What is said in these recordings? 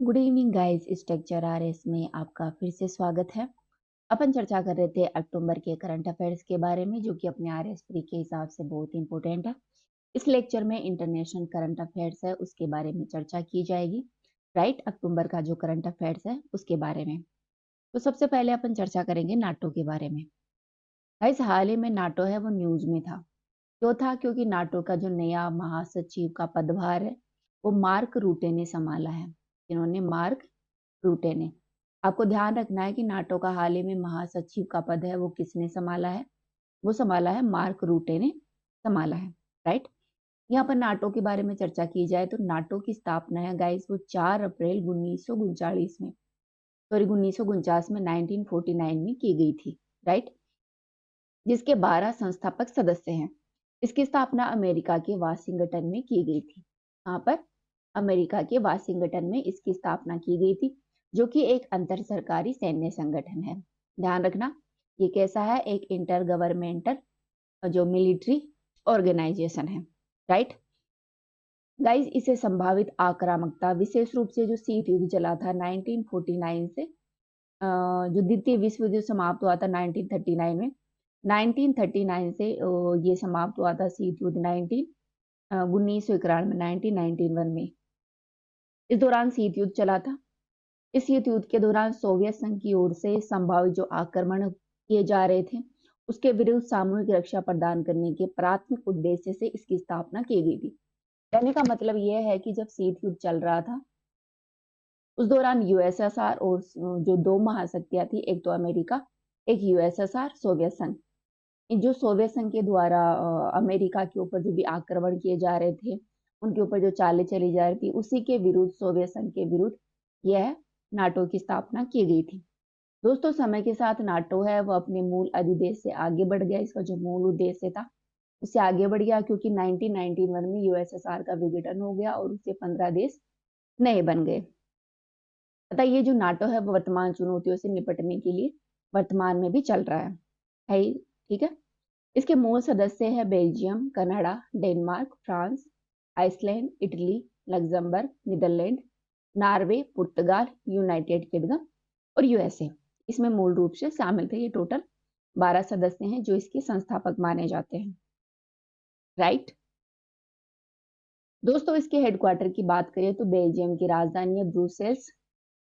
Good evening guys, structure RS में आपका फिर से स्वागत है। अपन चर्चा कर रहे थे अक्टूबर के करंट अफेयर्स के बारे में, जो कि अपने आरएस प्री के हिसाब से बहुत इंपॉर्टेंट है। इस लेक्चर में इंटरनेशनल करंट अफेयर्स है उसके बारे में चर्चा की जाएगी। राइट, अक्टूबर का जो करंट अफेयर्स है उसके बारे में। तो सबसे पहले अपन चर्चा करेंगे नाटो के बारे में। गाइस, हाल ही में नाटो है वो न्यूज में था। क्यों था? क्योंकि नाटो का जो नया महासचिव का पदभार है वो मार्क रूटे ने संभाला है। इन्होंने मार्क रूटे ने। आपको ध्यान रखना है कि नाटो का हाल ही में महासचिव का पद है वो किसने संभाला है? वो संभाला है मार्क रूटे ने संभाला है। राइट, यहाँ पर नाटो के बारे में चर्चा की जाए तो नाटो की स्थापना है गाइस वो 4 अप्रैल 1939 में, सॉरी 1949 में 1949 में की गई थी। राइट, जिसके 12 संस्थापक सदस्य हैं। इसकी स्थापना अमेरिका के वाशिंगटन में की गई थी। यहाँ पर अमेरिका के वाशिंगटन में इसकी स्थापना की गई थी, जो कि एक अंतर सरकारी सैन्य संगठन है। ध्यान रखना, ये कैसा है? एक इंटर गवर्नमेंटल जो मिलिट्री ऑर्गेनाइजेशन है। राइट गाइस, इसे संभावित आक्रामकता, विशेष रूप से जो शीत युद्ध चला था 1949 से, जो द्वितीय विश्व युद्ध समाप्त हुआ था 1939 में, 1939 से ये समाप्त हुआ था शीत युद्ध 1991 1991 में। इस दौरान शीत युद्ध चला था। इस शीत युद्ध के दौरान सोवियत संघ की ओर से संभावित जो आक्रमण किए जा रहे थे उसके विरुद्ध सामूहिक रक्षा प्रदान करने के प्राथमिक उद्देश्य से इसकी स्थापना की गई थी। कहने का मतलब यह है कि जब शीत युद्ध चल रहा था उस दौरान यूएसएसआर और जो दो महाशक्तियां थी, एक तो अमेरिका, एक यूएसएसआर सोवियत संघ, जो सोवियत संघ के द्वारा अमेरिका के ऊपर जो भी आक्रमण किए जा रहे थे, उनके ऊपर जो चालें चली जा रही थी, उसी के विरुद्ध, सोवियत संघ के विरुद्ध यह नाटो की स्थापना की गई थी। दोस्तों, समय के साथ नाटो है वो अपने मूल अधिदेश से आगे बढ़ गया। इसका जो मूल उद्देश्य था उससे आगे बढ़ गया, क्योंकि 1991 में यूएसएसआर का विघटन हो गया और उससे 15 देश नए बन गए। तथा ये जो नाटो है वो वर्तमान चुनौतियों से निपटने के लिए वर्तमान में भी चल रहा है ही। ठीक है, इसके मूल सदस्य है Belgium, Canada, Denmark, France, Iceland, Italy, Luxembourg, Netherlands, Norway, पुर्तगाल, यूनाइटेड किंगडम और यूएसए इसमें मूल रूप से शामिल थे। ये टोटल 12 सदस्य हैं जो इसके संस्थापक माने जाते हैं। राइट दोस्तों, इसके हेडक्वार्टर की बात करें तो बेल्जियम की राजधानी है ब्रुसेल्स,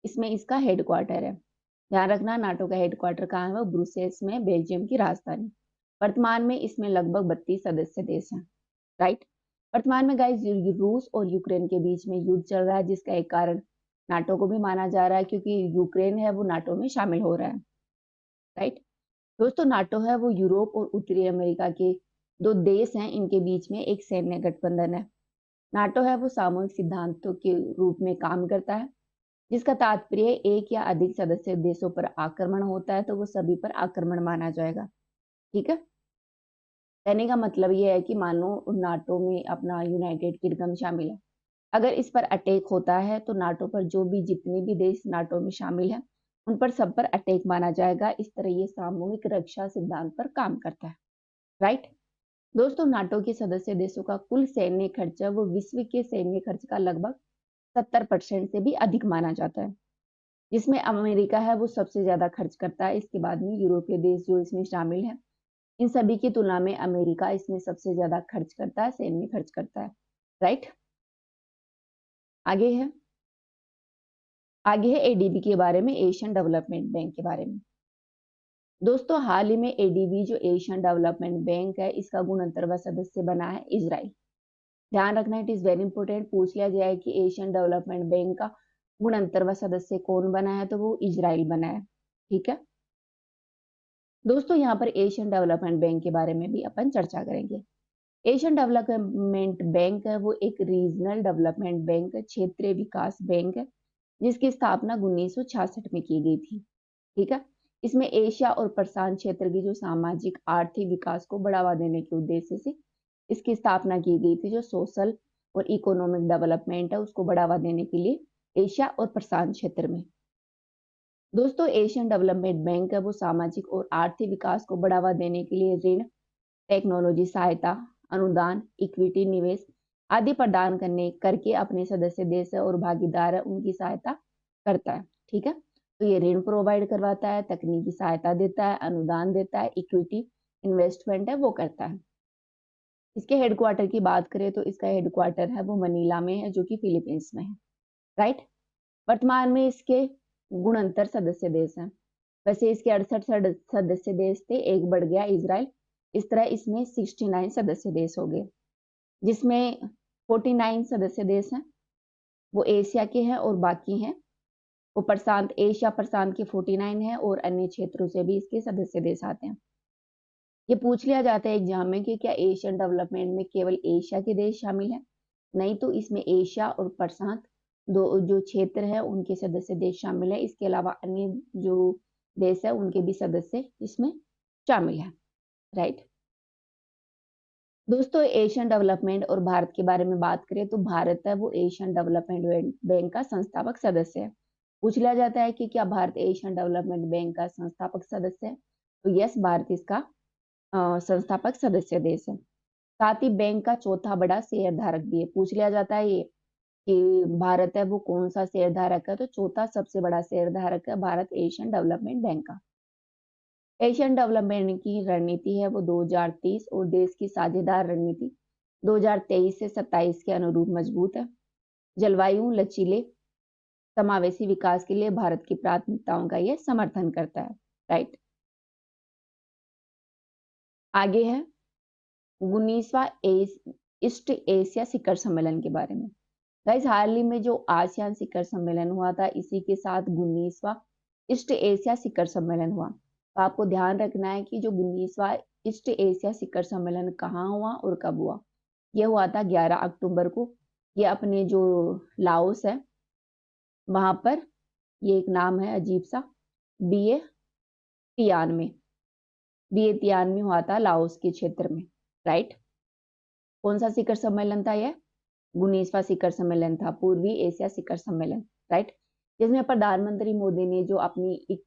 इसमें इसका हेडक्वार्टर है। ध्यान रखना, नाटो का हेडक्वार्टर कहाँ है? वो ब्रुसेल्स में, बेल्जियम की राजधानी। वर्तमान में इसमें लगभग 32 सदस्य देश हैं। राइट, वर्तमान में गाइस रूस और यूक्रेन के बीच में युद्ध चल रहा है, जिसका एक कारण नाटो को भी माना जा रहा है, क्योंकि यूक्रेन है वो नाटो में शामिल हो रहा है। राइट दोस्तों, नाटो है वो यूरोप और उत्तरी अमेरिका के दो देश हैं, इनके बीच में एक सैन्य गठबंधन है। नाटो है वो सामूहिक सिद्धांतों के रूप में काम करता है, जिसका तात्पर्य एक या अधिक सदस्य देशों पर आक्रमण होता है तो वो सभी पर आक्रमण माना जाएगा। ठीक है, कहने का मतलब ये है कि मान लो नाटो में अपना यूनाइटेड किंगडम शामिल है, अगर इस पर अटैक होता है तो नाटो पर जो भी जितने भी देश नाटो में शामिल हैं उन पर सब पर अटैक माना जाएगा। इस तरह ये सामूहिक रक्षा सिद्धांत पर काम करता है। राइट दोस्तों, नाटो के सदस्य देशों का कुल सैन्य खर्च वो विश्व के सैन्य खर्च का लगभग 70% से भी अधिक माना जाता है, जिसमें अमेरिका है वो सबसे ज्यादा खर्च करता है। इसके बाद में यूरोपीय देश जो इसमें शामिल है, इन सभी की तुलना में अमेरिका इसमें सबसे ज्यादा खर्च करता है, सैन्य खर्च करता है। राइट, आगे है एडीबी के बारे में, एशियन डेवलपमेंट बैंक के बारे में। दोस्तों, हाल ही में एडीबी जो एशियन डेवलपमेंट बैंक है, इसका गुणंतरवा सदस्य बना है इजराइल। ध्यान रखना, इट इज वेरी इंपॉर्टेंट, पूछ लिया जाए कि एशियन डेवलपमेंट बैंक का गुणंतरवा सदस्य कौन बना है, तो वो इजराइल बना है। ठीक है दोस्तों, यहाँ पर एशियन डेवलपमेंट बैंक के बारे में भी अपन चर्चा करेंगे। एशियन डेवलपमेंट बैंक है वो एक रीजनल डेवलपमेंट बैंक, क्षेत्रीय विकास बैंक है, जिसकी स्थापना 1966 में की गई थी। ठीक है, इसमें एशिया और प्रशांत क्षेत्र की जो सामाजिक आर्थिक विकास को बढ़ावा देने के उद्देश्य से इसकी स्थापना की गई थी। जो सोशल और इकोनॉमिक डेवलपमेंट है उसको बढ़ावा देने के लिए एशिया और प्रशांत क्षेत्र में। दोस्तों, एशियन डेवलपमेंट बैंक है वो सामाजिक और आर्थिक विकास को बढ़ावा देने के लिए ऋण, टेक्नोलॉजी सहायता, अनुदान, इक्विटी निवेश आदि प्रदान करने करके अपने सदस्य देश और भागीदार उनकी सहायता करता है। ठीक है, तो ये ऋण प्रोवाइड करवाता है, तकनीकी सहायता देता है, अनुदान देता है, इक्विटी इन्वेस्टमेंट है वो करता है। इसके हेडक्वार्टर की बात करें तो इसका हेडक्वार्टर है वो मनीला में है, जो कि फिलीपींस में है। राइट। वर्तमान में इसके 69 सदस्य देश हैं। वैसे इसके 68 सदस्य देश थे, एक बढ़ गया इजराइल। इस तरह इसमें 69 सदस्य देश हो गए, जिसमें 49 सदस्य देश हैं वो एशिया के हैं और बाकी हैं वो प्रशांत एशिया प्रशांत के 49 है और अन्य क्षेत्रों से भी इसके सदस्य देश आते हैं। ये पूछ लिया जाता है एग्जाम में कि क्या एशियन डेवलपमेंट में केवल एशिया के देश शामिल हैं? नहीं, तो इसमें एशिया और प्रशांत दो जो क्षेत्र है उनके सदस्य देश शामिल है। इसके अलावा अन्य जो देश है उनके भी सदस्य इसमें शामिल है। राइट। दोस्तों, एशियन डेवलपमेंट और भारत के बारे में बात करें तो भारत है वो एशियन डेवलपमेंट बैंक का संस्थापक सदस्य है। पूछ लिया जाता है कि क्या भारत एशियन डेवलपमेंट बैंक का संस्थापक सदस्य है? तो यस, भारत इसका संस्थापक सदस्य देश है। साथ ही बैंक का चौथा बड़ा शेयर धारक भी है। पूछ लिया जाता है ये कि भारत है वो कौन सा शेयर धारक है, तो चौथा सबसे बड़ा शेयर धारक है भारत एशियन डेवलपमेंट बैंक का। एशियन डेवलपमेंट की रणनीति है वो 2030 और देश की साझेदार रणनीति 2023 से 27 के अनुरूप मजबूत है। जलवायु लचीले समावेशी विकास के लिए भारत की प्राथमिकताओं का यह समर्थन करता है। राइट। आगे है 19वां ईस्ट एशिया शिखर सम्मेलन के बारे में। गाइस, हाल ही में जो आसियान शिखर सम्मेलन हुआ था, इसी के साथ 19वां ईस्ट एशिया शिखर सम्मेलन हुआ। तो आपको ध्यान रखना है कि जो 19वां ईस्ट एशिया शिखर सम्मेलन कहाँ हुआ और कब हुआ। यह हुआ था 11 अक्टूबर को। ये अपने जो लाओस है वहां पर, ये एक नाम है अजीब सा, बीए तियान में, बीए तियान में हुआ था लाओस के क्षेत्र में। राइट। कौन सा शिखर सम्मेलन था यह? 19वां शिखर सम्मेलन था, पूर्वी एशिया शिखर सम्मेलन। राइट। जिसमें प्रधानमंत्री मोदी ने जो अपनी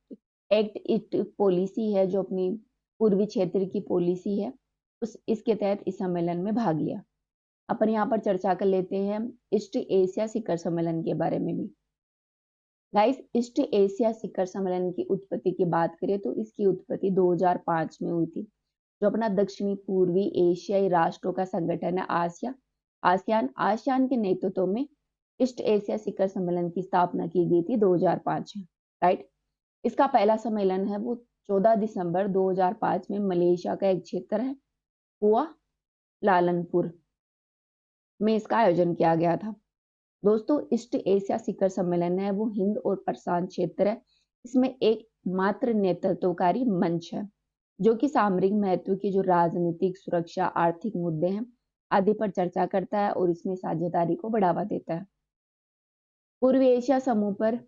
एक्ट ईस्ट पॉलिसी है, जो अपनी पूर्वी क्षेत्र की पॉलिसी है, इसके तहत इस सम्मेलन में भाग लिया। अपन यहाँ पर चर्चा कर लेते हैं ईस्ट एशिया शिखर सम्मेलन के बारे में भी। गाइस, ईस्ट एशिया शिखर सम्मेलन की उत्पत्ति की बात करें तो इसकी उत्पत्ति 2005 में हुई थी। जो अपना दक्षिणी पूर्वी एशियाई राष्ट्रों का संगठन है आसियान के नेतृत्व में ईस्ट एशिया शिखर सम्मेलन की स्थापना की गई थी 2005 में। राइट। इसका पहला सम्मेलन है वो 14 दिसंबर 2005 में मलेशिया का एक क्षेत्र है कुआ लालनपुर में इसका आयोजन किया गया था। दोस्तों, ईस्ट एशिया शिखर सम्मेलन है वो हिंद और प्रशांत क्षेत्र है। इसमें एक मात्र नेतृत्वकारी मंच है जो कि सामरिक महत्व की जो राजनीतिक सुरक्षा आर्थिक मुद्दे हैं आदि पर चर्चा करता है और इसमें साझेदारी को बढ़ावा देता है। पूर्व एशिया समूह पर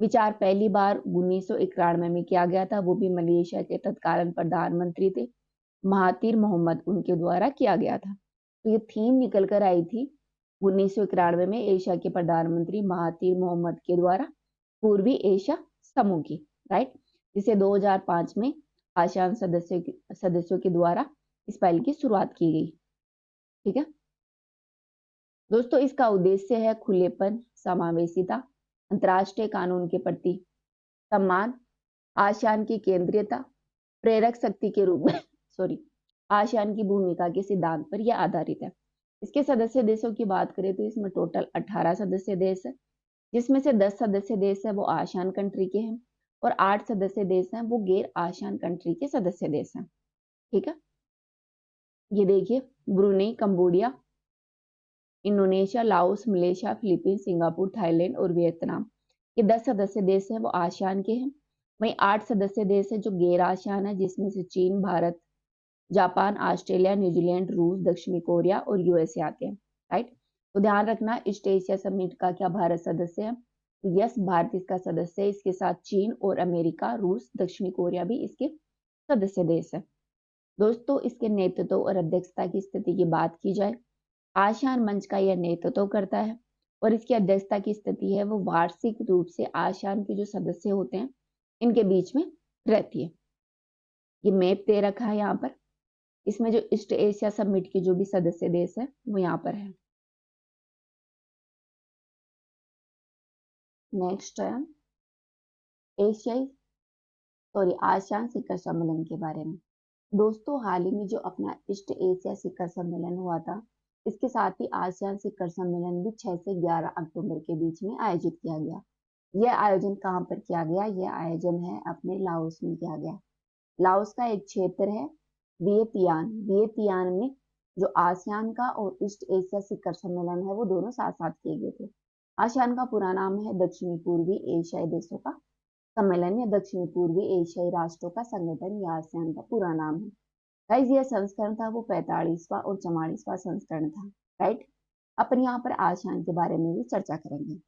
विचार पहली बार 1991 में किया गया था, वो भी मलेशिया के तत्कालीन प्रधानमंत्री थे महातिर मोहम्मद, उनके द्वारा किया गया था। तो ये थीम निकल कर आई थी 1991 में एशिया के प्रधानमंत्री महातिर मोहम्मद के द्वारा पूर्वी एशिया समूह की। राइट। जिसे 2005 में आसियान सदस्यों के द्वारा इस पहल की शुरुआत की गई। ठीक है दोस्तों, इसका उद्देश्य है खुलेपन, समावेशिता, अंतर्राष्ट्रीय कानून के प्रति सम्मान, आसियान की केंद्रीयता, प्रेरक शक्ति के रूप में सॉरी आसियान की भूमिका के सिद्धांत पर यह आधारित है। इसके सदस्य देशों की बात करें तो इसमें टोटल 18 सदस्य देश है, जिसमें से 10 सदस्य देश है वो आसियान कंट्री के हैं और 8 सदस्य देश हैं वो गैर आसियान कंट्री के सदस्य देश हैं। ठीक है, ये देखिए Brunei, Cambodia, Indonesia, Laos, Malaysia, Philippines, Singapore, Thailand और वियतनाम, ये 10 सदस्य देश हैं वो आसियान के हैं। वहीं 8 सदस्य देश है जो गैर आसियान है, जिसमें से चीन, भारत, जापान, ऑस्ट्रेलिया, न्यूजीलैंड, रूस, दक्षिणी कोरिया और यूएसए आते हैं। राइट। तो ध्यान रखना, ईस्ट एशिया समिट का क्या भारत सदस्य है? तो यस, भारत इसका सदस्य है। इसके साथ चीन और अमेरिका, रूस, दक्षिणी कोरिया भी इसके सदस्य देश है। दोस्तों, इसके नेतृत्व और अध्यक्षता की स्थिति की बात की जाए, आसियान मंच का यह नेतृत्व करता है और इसकी अध्यक्षता की स्थिति है वो वार्षिक रूप से आसियान के जो सदस्य होते हैं इनके बीच में रहती है। ये मैप दे रखा है यहाँ पर, इसमें जो ईस्ट एशिया समिट के जो भी सदस्य देश है वो यहाँ पर है। नेक्स्ट है आसियान शिखर सम्मेलन के बारे में। दोस्तों, हाल ही में जो अपना ईस्ट एशिया शिखर सम्मेलन हुआ था, इसके साथ ही आसियान शिखर सम्मेलन भी 6 से 11 अक्टूबर के बीच में आयोजित किया गया। यह आयोजन कहाँ पर किया गया? यह आयोजन है अपने लाओस में किया गया। लाओस का एक क्षेत्र है वियतियान। वियतियान में जो आसियान का और ईस्ट एशिया शिखर सम्मेलन है वो दोनों साथ साथ किए गए थे। आसियान का पूरा नाम है दक्षिणी पूर्वी एशियाई देशों का सम्मेलन या दक्षिण पूर्वी एशियाई राष्ट्रों का संगठन, या आसियान का पूरा नाम है। गाइस, यह संस्करण था वो 45वां और 44वां संस्करण था। राइट, अपन यहाँ पर आसियान के बारे में भी चर्चा करेंगे।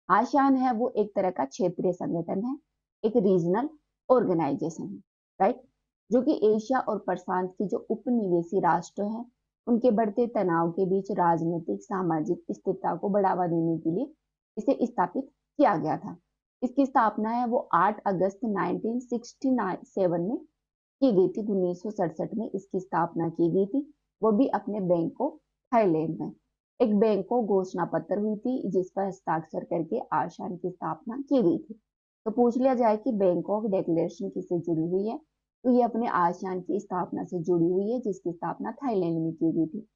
आसियान है वो एक तरह का क्षेत्रीय संगठन है, एक रीजनल ऑर्गेनाइजेशन है। राइट, जो कि एशिया और प्रशांत के जो उपनिवेशी राष्ट्र हैं उनके बढ़ते तनाव के बीच राजनीतिक सामाजिक स्थिरता को बढ़ावा देने के लिए इसे स्थापित किया गया था। इसकी स्थापना है वो 8 अगस्त 1967 में की गई थी। 1967 में इसकी स्थापना की गई थी, वो भी अपने बैंकॉक थाईलैंड में। एक बैंकॉक घोषणा पत्र हुई थी जिस पर हस्ताक्षर करके आसियान की स्थापना की गई थी। तो पूछ लिया जाए कि बैंकॉक डिक्लेरेशन किससे जुड़ी हुई है, तो ये अपने आसियान की स्थापना से जुड़ी हुई है, जिसकी स्थापना थाईलैंड में की गई थी।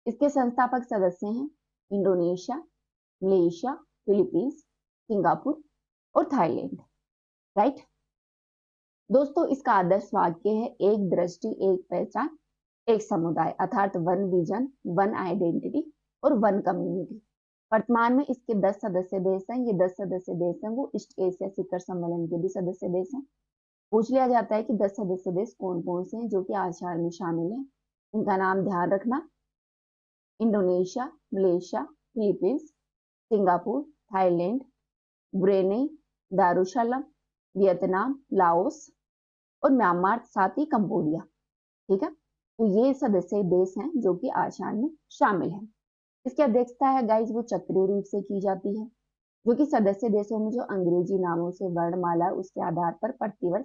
इसके संस्थापक सदस्य हैं इंडोनेशिया, मलेशिया, फिलीपींस, सिंगापुर और थाईलैंड। राइट दोस्तों, इसका आदर्श वाक्य है एक दृष्टि, एक पहचान, एक समुदाय, अर्थात वन विजन, वन आइडेंटिटी और वन कम्युनिटी। वर्तमान में इसके 10 सदस्य देश हैं। ये 10 सदस्य देश हैं वो ईस्ट एशिया शिखर सम्मेलन के भी सदस्य देश हैं। पूछ लिया जाता है कि 10 सदस्य देश कौन कौन से हैं जो कि आसियान में शामिल हैं। इनका नाम ध्यान रखना: Indonesia, Malaysia, Philippines, Singapore, Thailand, Brunei, Darussalam, Vietnam, Laos और म्यांमार, साथ ही कंबोडिया। ठीक है, तो ये सदस्य देश हैं जो कि आसियान में शामिल हैं। इसकी अध्यक्षता है गाइज वो चक्रीय रूप से की जाती है, जो कि सदस्य देशों में जो अंग्रेजी नामों से वर्णमाला उसके आधार पर प्रतिवर्ष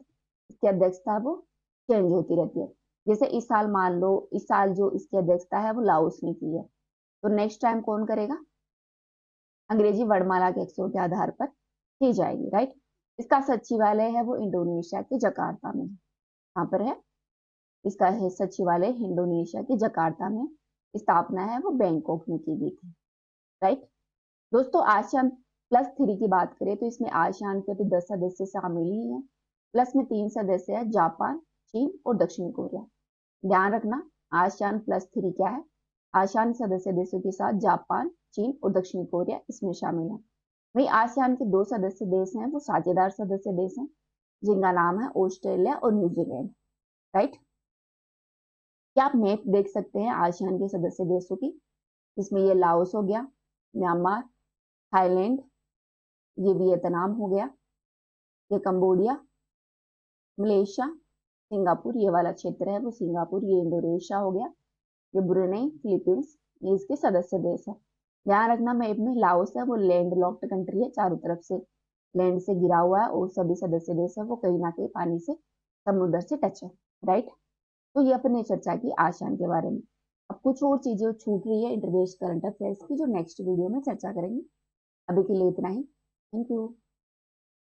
इसकी अध्यक्षता वो चेंज होती रहती है। जैसे इस साल मान लो, इस साल जो इसकी अध्यक्षता है वो लाओस ने की है, तो नेक्स्ट टाइम कौन करेगा? अंग्रेजी वर्णमाला के अक्षरों के आधार पर की जाएगी। राइट, इसका सचिवालय है वो इंडोनेशिया के जकार्ता में। कहाँ पर है? इसका है सचिवालय इंडोनेशिया के जकार्ता में। स्थापना है वो बैंकॉक में की गई थी। राइट दोस्तों, आसियान +3 की बात करें तो इसमें आसियान के भी 10 सदस्य शामिल ही हैं। प्लस में 3 सदस्य है जापान, चीन और दक्षिण कोरिया। ध्यान रखना, आसियान +3 क्या है? आसियान सदस्य देशों के साथ जापान, चीन और दक्षिण कोरिया इसमें शामिल है। वही आसियान के 2 सदस्य देश हैं वो साझेदार सदस्य देश हैं, जिनका नाम है ऑस्ट्रेलिया और न्यूजीलैंड। राइट, क्या आप मैप देख सकते हैं आसियान के सदस्य देशों की? इसमें ये लाओस हो गया, म्यांमार, थाईलैंड, ये वियतनाम हो गया, ये कंबोडिया, मलेशिया, सिंगापुर, ये वाला क्षेत्र है वो सिंगापुर, ये इंडोनेशिया हो गया, ये ब्रुनेई, फिलीपींस, ये इसके सदस्य देश है। ध्यान रखना मैप में लाओस है वो लैंड लॉक्ड कंट्री है, चारों तरफ से लैंड से घिरा हुआ है, और सभी सदस्य देश है वो कहीं ना कहीं पानी से, समुद्र से टच है। राइट, तो ये अपने चर्चा की आसियान के बारे में। अब कुछ और चीजें छूट रही है इंटरनेशनल करंट अफेयर्स की, जो नेक्स्ट वीडियो में चर्चा करेंगे। अभी के लिए इतना ही। Thank you.